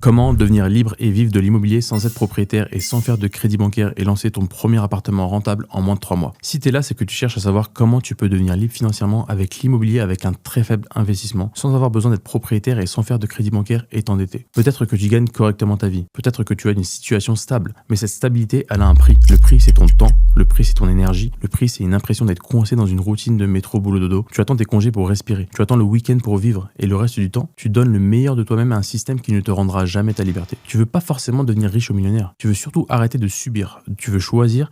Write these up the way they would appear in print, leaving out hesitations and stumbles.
Comment devenir libre et vivre de l'immobilier sans être propriétaire et sans faire de crédit bancaire et lancer ton premier appartement rentable en moins de 3 mois. Si tu es là, c'est que tu cherches à savoir comment tu peux devenir libre financièrement avec l'immobilier avec un très faible investissement, sans avoir besoin d'être propriétaire et sans faire de crédit bancaire et t'endetter. Peut-être que tu gagnes correctement ta vie, peut-être que tu as une situation stable, mais cette stabilité, elle a un prix. Le prix, c'est ton temps, le prix, c'est ton énergie, le prix, c'est une impression d'être coincé dans une routine de métro, boulot, dodo. Tu attends tes congés pour respirer, tu attends le week-end pour vivre et le reste du temps, tu donnes le meilleur de toi-même à un système qui ne te rendra jamais ta liberté. Tu veux pas forcément devenir riche ou millionnaire. Tu veux surtout arrêter de subir. Tu veux choisir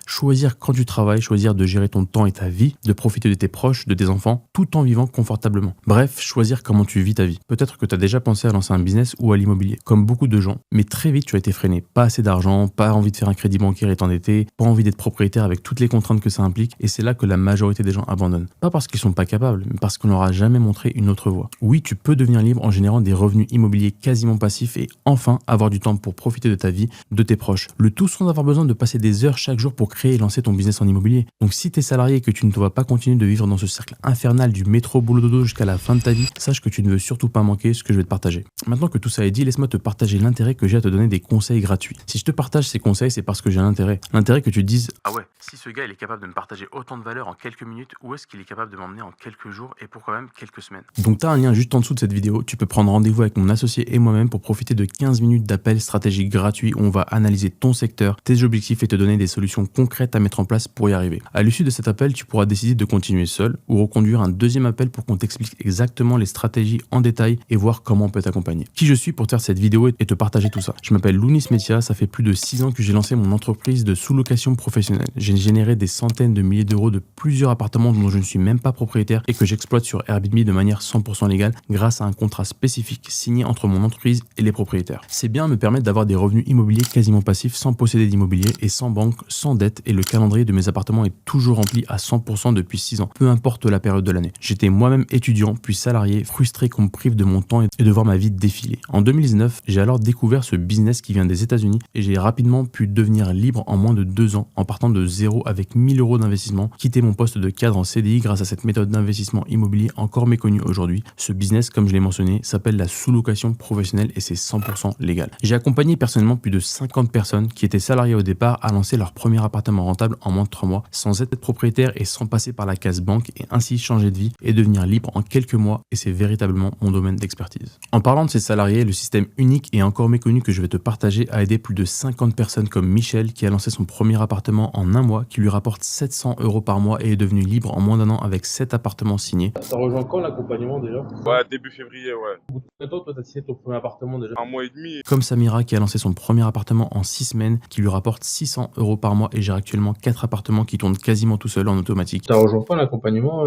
quand tu travailles, choisir de gérer ton temps et ta vie, de profiter de tes proches, de tes enfants, tout en vivant confortablement. Bref, choisir comment tu vis ta vie. Peut-être que tu as déjà pensé à lancer un business ou à l'immobilier, comme beaucoup de gens, mais très vite tu as été freiné. Pas assez d'argent, pas envie de faire un crédit bancaire et t'endetter, pas envie d'être propriétaire avec toutes les contraintes que ça implique, et c'est là que la majorité des gens abandonnent. Pas parce qu'ils sont pas capables, mais parce qu'on leur a jamais montré une autre voie. Oui, tu peux devenir libre en générant des revenus immobiliers quasiment passifs et enfin avoir du temps pour profiter de ta vie, de tes proches. Le tout sans avoir besoin de passer des heures chaque jour pour créer et lancer ton business en immobilier. Donc si tu es salarié et que tu ne dois pas continuer de vivre dans ce cercle infernal du métro boulot dodo jusqu'à la fin de ta vie, sache que tu ne veux surtout pas manquer ce que je vais te partager. Maintenant que tout ça est dit, laisse-moi te partager l'intérêt que j'ai à te donner des conseils gratuits. Si je te partage ces conseils, c'est parce que j'ai un intérêt. L'intérêt que tu te dises « Ah ouais, si ce gars il est capable de me partager autant de valeur en quelques minutes, où est-ce qu'il est capable de m'emmener en quelques jours et pourquoi même quelques semaines ?» Donc tu as un lien juste en dessous de cette vidéo, tu peux prendre rendez-vous avec mon associé et moi-même pour profiter de 15 minutes d'appel stratégique gratuit où on va analyser ton secteur, tes objectifs et te donner des solutions concrètes à mettre en place pour y arriver. À l'issue de cet appel, tu pourras décider de continuer seul ou reconduire un deuxième appel pour qu'on t'explique exactement les stratégies en détail et voir comment on peut t'accompagner. Qui je suis pour faire cette vidéo et te partager tout ça. Je m'appelle Lounis Metia, ça fait plus de 6 ans que j'ai lancé mon entreprise de sous-location professionnelle. J'ai généré des centaines de milliers d'euros de plusieurs appartements dont je ne suis même pas propriétaire et que j'exploite sur Airbnb de manière 100% légale grâce à un contrat spécifique signé entre mon entreprise et les propriétaires. Ces biens me permettent d'avoir des revenus immobiliers quasiment passifs sans posséder d'immobilier et sans banque, sans dette et le calendrier de mes appartements est toujours rempli à 100% depuis 6 ans, peu importe la période de l'année. J'étais moi-même étudiant puis salarié, frustré qu'on me prive de mon temps et de voir ma vie défiler. En 2019, j'ai alors découvert ce business qui vient des États-Unis et j'ai rapidement pu devenir libre en moins de 2 ans en partant de zéro avec 1000 euros d'investissement, quitter mon poste de cadre en CDI grâce à cette méthode d'investissement immobilier encore méconnue aujourd'hui. Ce business, comme je l'ai mentionné, s'appelle la sous-location professionnelle et c'est 100% légal. J'ai accompagné personnellement plus de 50 personnes qui étaient salariées au départ à lancer leur premier appartement rentable en moins de 3 mois sans être propriétaire et sans passer par la case banque et ainsi changer de vie et devenir libre en quelques mois et c'est véritablement mon domaine d'expertise. En parlant de ces salariés, le système unique et encore méconnu que je vais te partager a aidé plus de 50 personnes comme Michel qui a lancé son premier appartement en un mois qui lui rapporte 700 euros par mois et est devenu libre en moins d'un an avec 7 appartements signés. Ça rejoint quand l'accompagnement déjà? Ouais, début février, ouais. Au bout de combien de temps toi t'as signé ton premier appartement déjà? 1 mois et demi. Comme Samira qui a lancé son premier appartement en 6 semaines qui lui rapporte 600 euros par mois et j'ai actuellement 4 appartements qui tournent quasiment tout seul en automatique. Ça rejoint quand l'accompagnement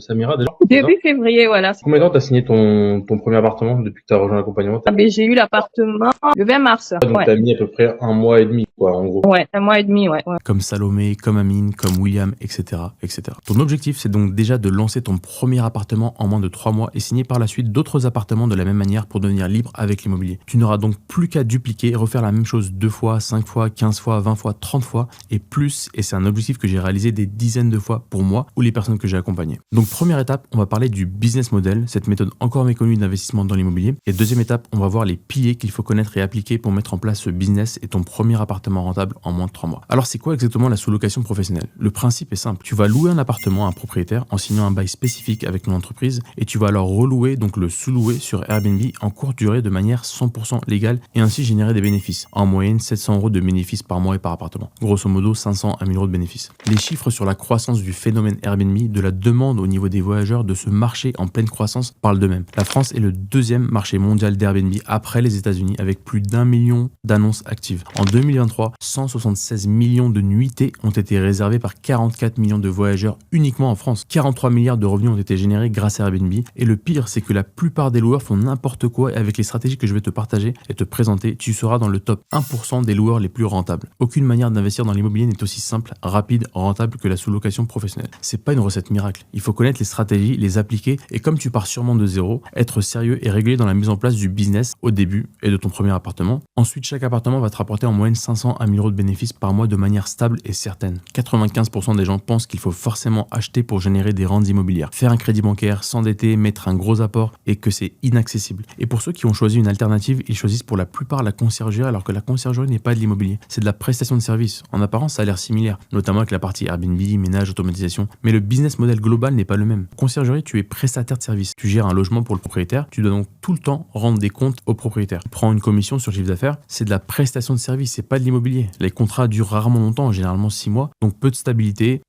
Samira déjà? Début février, voilà. Combien de temps t'as signé ton premier appartement depuis que t'as rejoint l'accompagnement? Ah, ben, j'ai eu l'appartement le 20 mars. Donc Ouais. t'as mis à peu près 1 mois et demi quoi en gros. Ouais, 1 mois et demi, ouais. Comme Salomé, comme Amine, comme William, etc., etc. Ton objectif, c'est donc déjà de lancer ton premier appartement en moins de 3 mois et signer par la suite d'autres appartements de la même manière pour devenir libre avec l'immobilier. Tu n'auras donc plus qu'à dupliquer et refaire la même chose 2 fois, 5 fois, 15 fois, 20 fois, 30 fois et plus. Et c'est un objectif que j'ai réalisé des dizaines de fois pour moi ou les personnes que j'ai accompagnées. Donc première étape, on va parler du business model, cette méthode encore méconnue d'investissement dans l'immobilier. Et deuxième étape, on va voir les piliers qu'il faut connaître et appliquer pour mettre en place ce business et ton premier appartement rentable en moins de 3 mois. Alors c'est quoi exactement la sous-location professionnelle? Le principe est simple, tu vas louer un appartement à un propriétaire en signant un bail spécifique avec ton entreprise et tu vas alors relouer, donc le sous-louer sur Airbnb en courte durée de manière 100% légale et ainsi générer des bénéfices. En moyenne 700 euros de bénéfices par mois et par appartement. Grosso modo 500 à 1000 euros de bénéfices. Les chiffres sur la croissance du phénomène Airbnb, de la demande au niveau des voyageurs, de ce marché en pleine croissance parlent d'eux-mêmes. La France est le deuxième marché mondial d'Airbnb après les États-Unis avec plus d'1 million d'annonces actives. En 2023, 176 millions de nuitées ont été réservées par 44 millions de voyageurs uniquement en France. 43 milliards de revenus ont été générés grâce à Airbnb et le pire c'est que la plupart des loueurs font n'importe quoi et avec les stratégies que je vais te partager et te présenter, tu seras dans le top 1% des loueurs les plus rentables. Aucune manière d'investir dans l'immobilier n'est aussi simple, rapide, rentable que la sous-location professionnelle. C'est pas une recette miracle. Il faut connaître les stratégies, les appliquer et comme tu pars sûrement de zéro, être sérieux et régulier dans la mise en place du business au début et de ton premier appartement. Ensuite, chaque appartement va te rapporter en moyenne 500 500 à 1000 euros de bénéfices par mois de manière stable et certaine. 95% des gens pensent qu'il faut forcément acheter pour générer des rentes immobilières, faire un crédit bancaire, s'endetter, mettre un gros apport et que c'est inaccessible. Et pour ceux qui ont choisi une alternative, ils choisissent pour la plupart la conciergerie alors que la conciergerie n'est pas de l'immobilier, c'est de la prestation de service. En apparence, ça a l'air similaire, notamment avec la partie Airbnb, ménage, automatisation, mais le business model global n'est pas le même. Conciergerie, tu es prestataire de service, tu gères un logement pour le propriétaire, tu dois donc tout le temps rendre des comptes au propriétaire. Tu prends une commission sur le chiffre d'affaires, c'est de la prestation de service, c'est pas de l'immobilier. Les contrats durent rarement longtemps, généralement 6 mois, donc peu de stabilité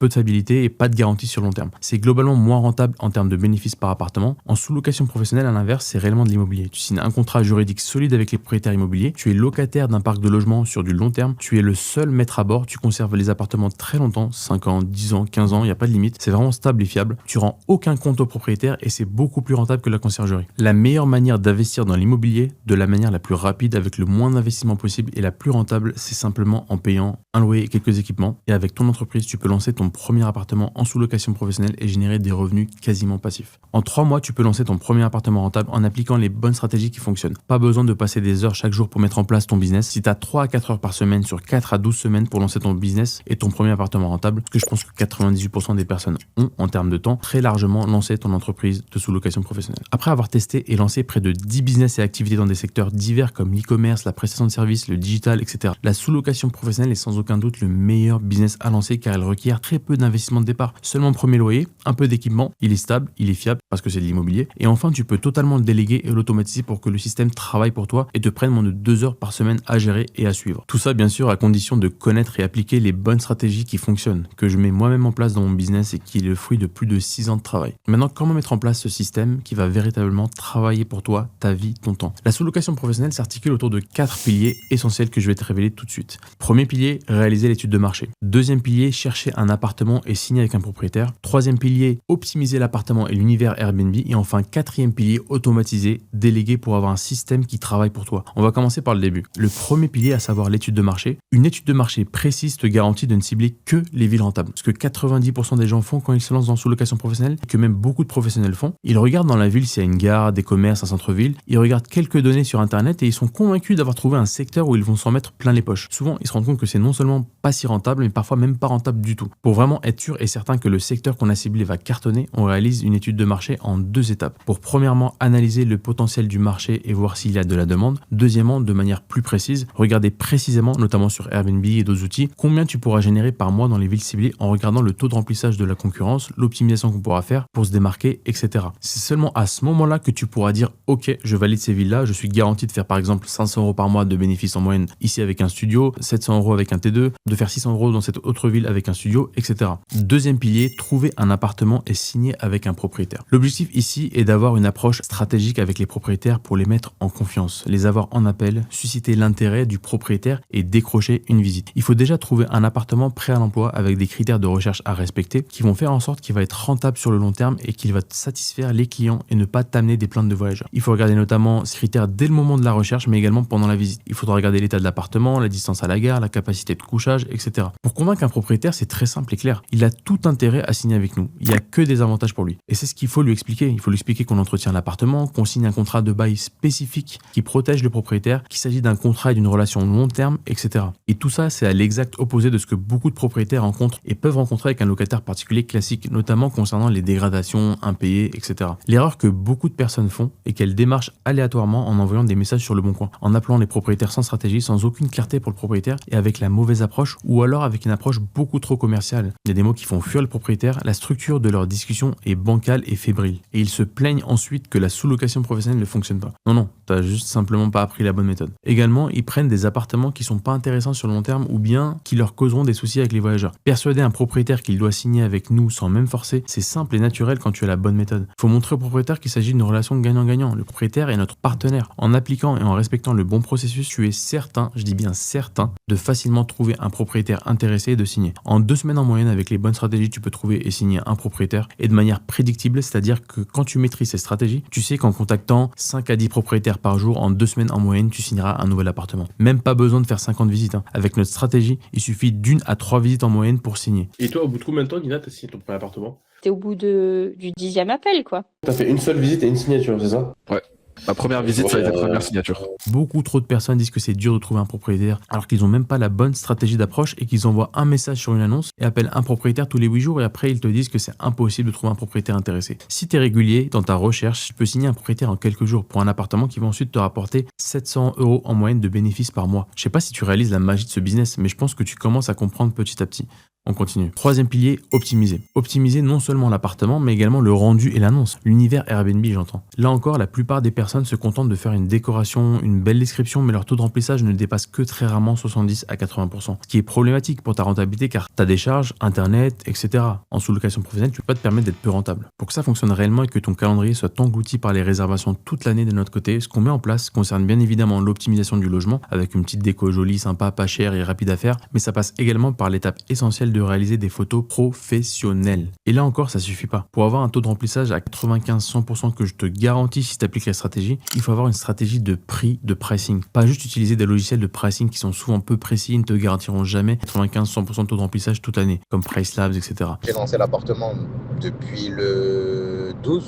et pas de garantie sur long terme. C'est globalement moins rentable en termes de bénéfices par appartement. En sous-location professionnelle, à l'inverse, c'est réellement de l'immobilier. Tu signes un contrat juridique solide avec les propriétaires immobiliers, tu es locataire d'un parc de logements sur du long terme, tu es le seul maître à bord, tu conserves les appartements très longtemps, 5 ans, 10 ans, 15 ans, il n'y a pas de limite, c'est vraiment stable et fiable. Tu rends aucun compte au propriétaire et c'est beaucoup plus rentable que la conciergerie. La meilleure manière d'investir dans l'immobilier, de la manière la plus rapide, avec le moins d'investissement possible et la plus rentable, c'est simplement en payant un loyer et quelques équipements. Et avec ton entreprise, tu peux lancer ton premier appartement en sous-location professionnelle et générer des revenus quasiment passifs. En 3 mois, tu peux lancer ton premier appartement rentable en appliquant les bonnes stratégies qui fonctionnent. Pas besoin de passer des heures chaque jour pour mettre en place ton business. Si tu as 3 à 4 heures par semaine sur 4 à 12 semaines pour lancer ton business et ton premier appartement rentable, ce que je pense que 98% des personnes ont en termes de temps, très largement lancé ton entreprise de sous-location professionnelle. Après avoir testé et lancé près de 10 business et activités dans des secteurs divers comme l'e-commerce, la prestation de services, le digital, etc., la sous-location professionnelle est sans aucun doute le meilleur business à lancer car elle requiert très peu d'investissement de départ. Seulement premier loyer, un peu d'équipement, il est stable, il est fiable parce que c'est de l'immobilier et enfin tu peux totalement le déléguer et l'automatiser pour que le système travaille pour toi et te prenne moins de 2 heures par semaine à gérer et à suivre. Tout ça bien sûr à condition de connaître et appliquer les bonnes stratégies qui fonctionnent, que je mets moi-même en place dans mon business et qui est le fruit de plus de 6 ans de travail. Maintenant, comment mettre en place ce système qui va véritablement travailler pour toi, ta vie, ton temps? La sous-location professionnelle s'articule autour de 4 piliers essentiels que je vais te révéler tout de suite. Premier pilier, réaliser l'étude de marché. Deuxième pilier, chercher un appartement et signer avec un propriétaire. Troisième pilier, optimiser l'appartement et l'univers Airbnb. Et enfin, quatrième pilier, automatiser, déléguer pour avoir un système qui travaille pour toi. On va commencer par le début. Le premier pilier, à savoir l'étude de marché. Une étude de marché précise te garantit de ne cibler que les villes rentables. Ce que 90% des gens font quand ils se lancent dans la sous-location professionnelle, et que même beaucoup de professionnels font. Ils regardent dans la ville s'il y a une gare, des commerces, un centre-ville. Ils regardent quelques données sur Internet et ils sont convaincus d'avoir trouvé un secteur où ils vont s'en mettre plein les poches. Souvent, ils se rendent compte que c'est non seulement pas si rentable, mais parfois même pas rentable du tout. Pour vraiment être sûr et certain que le secteur qu'on a ciblé va cartonner, on réalise une étude de marché en 2 étapes. Pour premièrement, analyser le potentiel du marché et voir s'il y a de la demande. Deuxièmement, de manière plus précise, regarder précisément, notamment sur Airbnb et d'autres outils, combien tu pourras générer par mois dans les villes ciblées en regardant le taux de remplissage de la concurrence, l'optimisation qu'on pourra faire pour se démarquer, etc. C'est seulement à ce moment-là que tu pourras dire « Ok, je valide ces villes-là, je suis garanti de faire par exemple 500 euros par mois de bénéfices en moyenne ici avec un studio, 700 euros avec un T2, de faire 600 euros dans cette autre ville avec un studio, etc. » Deuxième pilier, trouver un appartement et signer avec un propriétaire. L'objectif ici est d'avoir une approche stratégique avec les propriétaires pour les mettre en confiance, les avoir en appel, susciter l'intérêt du propriétaire et décrocher une visite. Il faut déjà trouver un appartement prêt à l'emploi avec des critères de recherche à respecter qui vont faire en sorte qu'il va être rentable sur le long terme et qu'il va satisfaire les clients et ne pas t'amener des plaintes de voyageurs. Il faut regarder notamment ces critères dès le moment de la recherche mais également pendant la visite. Il faudra regarder l'état de l'appartement, la distance à la gare, la capacité de couchage, etc. Pour convaincre un propriétaire, c'est très simple et clair. Il a tout intérêt à signer avec nous. Il n'y a que des avantages pour lui. Et c'est ce qu'il faut lui expliquer. Il faut lui expliquer qu'on entretient l'appartement, qu'on signe un contrat de bail spécifique qui protège le propriétaire, qu'il s'agit d'un contrat et d'une relation long terme, etc. Et tout ça, c'est à l'exact opposé de ce que beaucoup de propriétaires rencontrent et peuvent rencontrer avec un locataire particulier classique, notamment concernant les dégradations, impayés, etc. L'erreur que beaucoup de personnes font est qu'elles démarchent aléatoirement en envoyant des messages sur le bon coin, en appelant les propriétaires sans stratégie, sans aucune clarté pour le propriétaire et avec la mauvaise approche ou alors avec une approche beaucoup trop commerciale. Il y a des mots qui font fuir le propriétaire, la structure de leur discussion est bancale et fébrile. Et ils se plaignent ensuite que la sous-location professionnelle ne fonctionne pas. Non, t'as juste simplement pas appris la bonne méthode. Également, ils prennent des appartements qui sont pas intéressants sur le long terme ou bien qui leur causeront des soucis avec les voyageurs. Persuader un propriétaire qu'il doit signer avec nous sans même forcer, c'est simple et naturel quand tu as la bonne méthode. Faut montrer au propriétaire qu'il s'agit d'une relation gagnant-gagnant. Le propriétaire est notre partenaire. En appliquant et en respectant le bon processus, tu es certain, je dis bien certain, de facilement trouver un propriétaire intéressé et de signer. En 2 semaines en moyenne, avec les bonnes stratégies, tu peux trouver et signer un propriétaire et de manière prédictible, c'est-à-dire que quand tu maîtrises ces stratégies, tu sais qu'en contactant 5 à 10 propriétaires par jour, en 2 semaines en moyenne, tu signeras un nouvel appartement. Même pas besoin de faire 50 visites. Avec notre stratégie, il suffit d'1 à 3 visites en moyenne pour signer. Et toi, au bout de combien de temps, Nina, t'as signé ton premier appartement? T'es au bout du 10e appel, quoi. T'as fait une seule visite et une signature, c'est ça? Ouais, Ma première visite, ça a été première signature. Beaucoup trop de personnes disent que c'est dur de trouver un propriétaire alors qu'ils n'ont même pas la bonne stratégie d'approche et qu'ils envoient un message sur une annonce et appellent un propriétaire tous les 8 jours et après ils te disent que c'est impossible de trouver un propriétaire intéressé. Si tu es régulier dans ta recherche, tu peux signer un propriétaire en quelques jours pour un appartement qui va ensuite te rapporter 700 € en moyenne de bénéfices par mois. Je sais pas si tu réalises la magie de ce business, mais je pense que tu commences à comprendre petit à petit. On continue. Troisième pilier, optimiser. Optimiser non seulement l'appartement, mais également le rendu et l'annonce. L'univers Airbnb, j'entends. Là encore, la plupart des personnes se contentent de faire une décoration, une belle description, mais leur taux de remplissage ne dépasse que très rarement 70 à 80%. Ce qui est problématique pour ta rentabilité car tu as des charges, internet, etc. En sous-location professionnelle, tu peux pas te permettre d'être peu rentable. Pour que ça fonctionne réellement et que ton calendrier soit englouti par les réservations toute l'année de notre côté, ce qu'on met en place concerne bien évidemment l'optimisation du logement, avec une petite déco jolie, sympa, pas chère et rapide à faire, mais ça passe également par l'étape essentielle de réaliser des photos professionnelles. Et là encore, ça suffit pas. Pour avoir un taux de remplissage à 95-100% que je te garantis si tu appliques la stratégie, il faut avoir une stratégie de prix, de pricing. Pas juste utiliser des logiciels de pricing qui sont souvent peu précis, ils ne te garantiront jamais 95-100% de taux de remplissage toute l'année, comme Pricelabs, etc. J'ai lancé l'appartement depuis le 12,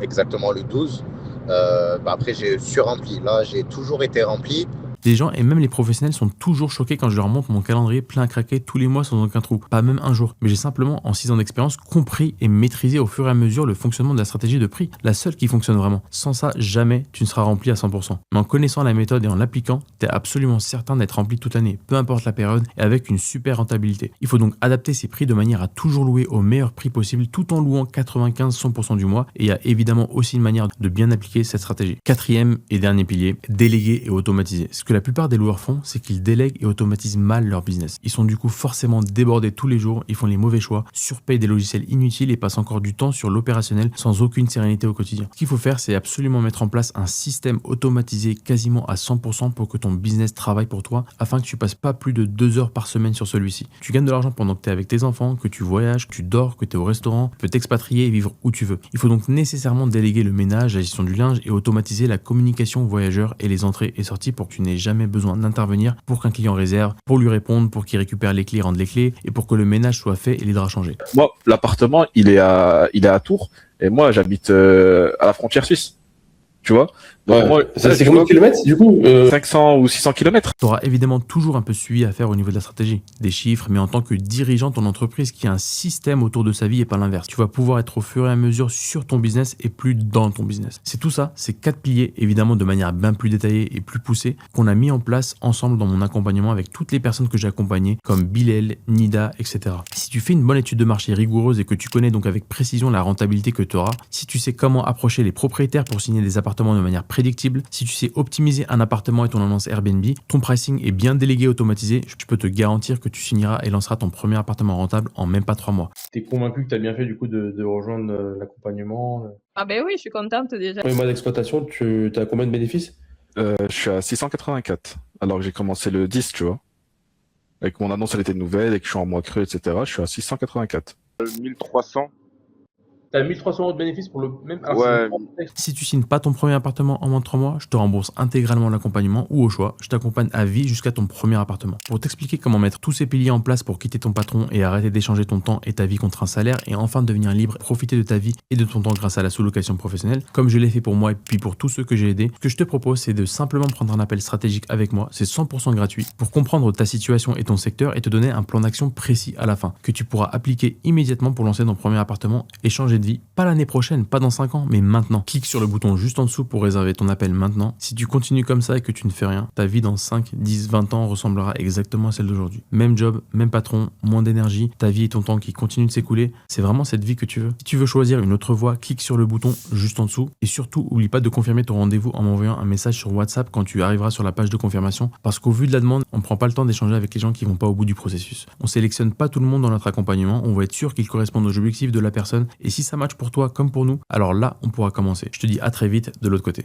exactement le 12. Après, j'ai surrempli. Là, j'ai toujours été rempli. Les gens et même les professionnels sont toujours choqués quand je leur montre mon calendrier plein à craquer tous les mois sans aucun trou. Pas même un jour. Mais j'ai simplement, en 6 ans d'expérience, compris et maîtrisé au fur et à mesure le fonctionnement de la stratégie de prix. La seule qui fonctionne vraiment. Sans ça, jamais tu ne seras rempli à 100%. Mais en connaissant la méthode et en l'appliquant, tu es absolument certain d'être rempli toute l'année, peu importe la période, et avec une super rentabilité. Il faut donc adapter ses prix de manière à toujours louer au meilleur prix possible tout en louant 95-100% du mois. Et il y a évidemment aussi une manière de bien appliquer cette stratégie. Quatrième et dernier pilier, déléguer et automatiser. Ce que la plupart des loueurs font, c'est qu'ils délèguent et automatisent mal leur business. Ils sont du coup forcément débordés tous les jours, ils font les mauvais choix, surpayent des logiciels inutiles et passent encore du temps sur l'opérationnel sans aucune sérénité au quotidien. Ce qu'il faut faire, c'est absolument mettre en place un système automatisé quasiment à 100% pour que ton business travaille pour toi afin que tu passes pas plus de 2 heures par semaine sur celui-ci. Tu gagnes de l'argent pendant que tu es avec tes enfants, que tu voyages, que tu dors, que tu es au restaurant, tu peux t'expatrier et vivre où tu veux. Il faut donc nécessairement déléguer le ménage, la gestion du linge et automatiser la communication aux voyageurs et les entrées et sorties pour que tu n'aies jamais besoin d'intervenir pour qu'un client réserve, pour lui répondre, pour qu'il récupère les clés, rende les clés et pour que le ménage soit fait et les draps changés. Moi, l'appartement, il est à Tours et moi, j'habite à la frontière suisse. Tu vois? Donc, moi, Ça, c'est combien de kilomètres du coup 500 ou 600 km. Tu auras évidemment toujours un peu de suivi à faire au niveau de la stratégie, des chiffres, mais en tant que dirigeant de ton entreprise qui a un système autour de sa vie et pas l'inverse. Tu vas pouvoir être au fur et à mesure sur ton business et plus dans ton business. C'est tout ça, ces 4 piliers, évidemment de manière bien plus détaillée et plus poussée, qu'on a mis en place ensemble dans mon accompagnement avec toutes les personnes que j'ai accompagnées, comme Bilal, Nida, etc. Si tu fais une bonne étude de marché rigoureuse et que tu connais donc avec précision la rentabilité que tu auras, si tu sais comment approcher les propriétaires pour signer des appartements de manière prédictible, si tu sais optimiser un appartement et ton annonce Airbnb, ton pricing est bien délégué et automatisé, je peux te garantir que tu signeras et lanceras ton premier appartement rentable en même pas 3 mois. T'es convaincu que t'as bien fait du coup de rejoindre l'accompagnement? Ah ben oui, je suis contente déjà. Premier mois d'exploitation, tu as combien de bénéfices? Je suis à 684, alors que j'ai commencé le 10, tu vois. Avec mon annonce, elle était nouvelle et que je suis en mois creux, etc. Je suis à 684. 1300. T'as 1300 € de bénéfices pour le même. Alors, Ouais. Si tu signes pas ton premier appartement en moins de 3 mois, je te rembourse intégralement l'accompagnement ou au choix, je t'accompagne à vie jusqu'à ton premier appartement. Pour t'expliquer comment mettre tous ces piliers en place pour quitter ton patron et arrêter d'échanger ton temps et ta vie contre un salaire et enfin devenir libre, profiter de ta vie et de ton temps grâce à la sous-location professionnelle, comme je l'ai fait pour moi et puis pour tous ceux que j'ai aidés, ce que je te propose, c'est de simplement prendre un appel stratégique avec moi, c'est 100% gratuit, pour comprendre ta situation et ton secteur et te donner un plan d'action précis à la fin, que tu pourras appliquer immédiatement pour lancer ton premier appartement et changer de vie, pas l'année prochaine, pas dans 5 ans, mais maintenant. Clique sur le bouton juste en dessous pour réserver ton appel maintenant. Si tu continues comme ça et que tu ne fais rien, ta vie dans 5, 10, 20 ans ressemblera exactement à celle d'aujourd'hui. Même job, même patron, moins d'énergie, ta vie et ton temps qui continuent de s'écouler. C'est vraiment cette vie que tu veux. Si tu veux choisir une autre voie, clique sur le bouton juste en dessous. Et surtout, oublie pas de confirmer ton rendez-vous en m'envoyant un message sur WhatsApp quand tu arriveras sur la page de confirmation. Parce qu'au vu de la demande, on ne prend pas le temps d'échanger avec les gens qui vont pas au bout du processus. On sélectionne pas tout le monde dans notre accompagnement. On va être sûr qu'ils correspondent aux objectifs de la personne. Et si ça match pour toi comme pour nous, alors là, on pourra commencer. Je te dis à très vite de l'autre côté.